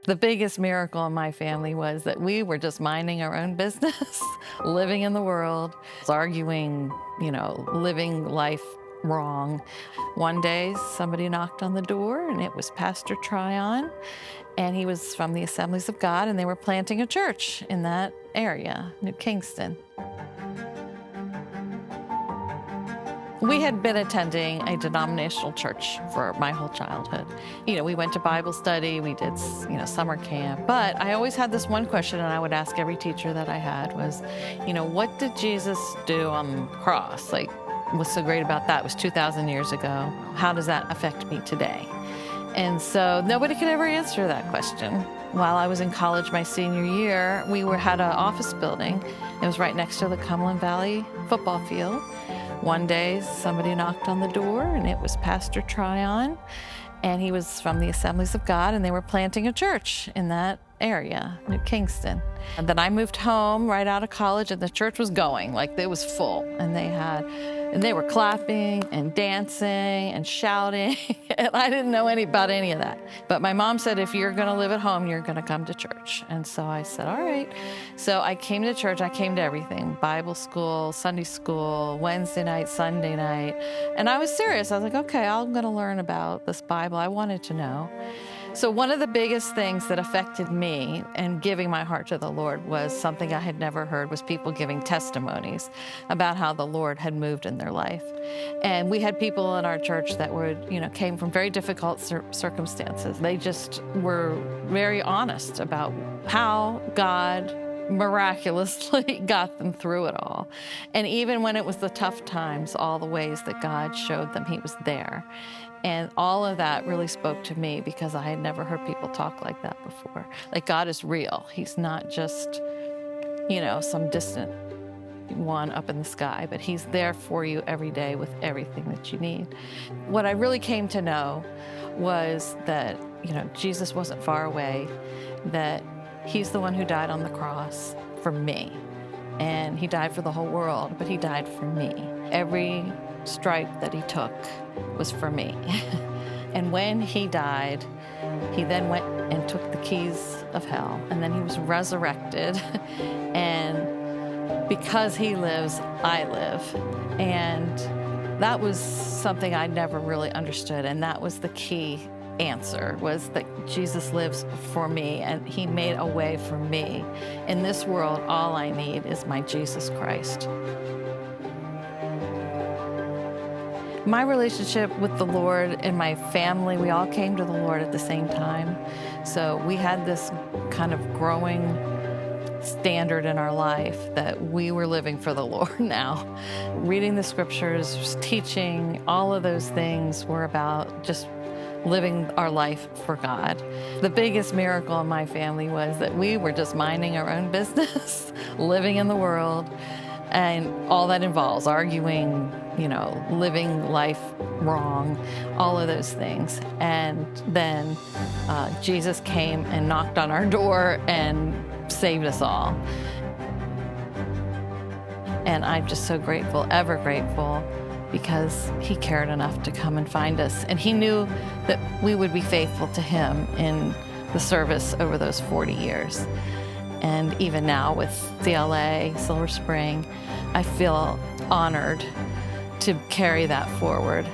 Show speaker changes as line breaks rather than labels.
The biggest miracle in my family was that we were just minding our own business, living in the world, arguing, living life wrong. One day, somebody knocked on the door, and it was Pastor Tryon, and he was from the Assemblies of God, and they were planting a church in that area, New Kingston. We had been attending a denominational church for my whole childhood. We went to Bible study, we did, summer camp. But I always had this one question, and I would ask every teacher that I had was, what did Jesus do on the cross? What's so great about that? It was 2,000 years ago. How does that affect me today? And so nobody could ever answer that question. While I was in college my senior year, we had an office building. It was right next to the Cumberland Valley football field. One day, somebody knocked on the door, and it was Pastor Tryon, and he was from the Assemblies of God, and they were planting a church in that area, New Kingston. And then I moved home right out of college, and the church was going, it was full, and they were clapping and dancing and shouting, and I didn't know about any of that. But my mom said, if you're gonna live at home, you're gonna come to church. And so I said, all right. So I came to church, I came to everything, Bible school, Sunday school, Wednesday night, Sunday night. And I was serious, I was like, okay, I'm gonna learn about this Bible. I wanted to know. So one of the biggest things that affected me in giving my heart to the Lord was something I had never heard, was people giving testimonies about how the Lord had moved in their life. And we had people in our church that came from very difficult circumstances. They just were very honest about how God miraculously got them through it all. And even when it was the tough times, all the ways that God showed them He was there. And all of that really spoke to me because I had never heard people talk like that before. God is real. He's not just, some distant one up in the sky, but He's there for you every day with everything that you need. What I really came to know was that, Jesus wasn't far away, that He's the one who died on the cross for me. And He died for the whole world, but He died for me. Every stripe that He took was for me. And when He died, He then went and took the keys of hell, and then He was resurrected. And because He lives, I live. And that was something I never really understood, and that was the key answer, was that Jesus lives for me, and He made a way for me. In this world, all I need is my Jesus Christ. My relationship with the Lord and my family, we all came to the Lord at the same time. So we had this kind of growing standard in our life that we were living for the Lord now. Reading the scriptures, teaching, all of those things were about just living our life for God. The biggest miracle in my family was that we were just minding our own business, living in the world, and all that involves arguing, living life wrong, all of those things. And then Jesus came and knocked on our door and saved us all. And I'm just so grateful, ever grateful, because He cared enough to come and find us. And He knew that we would be faithful to Him in the service over those 40 years. And even now with CLA Silver Spring, I feel honored to carry that forward.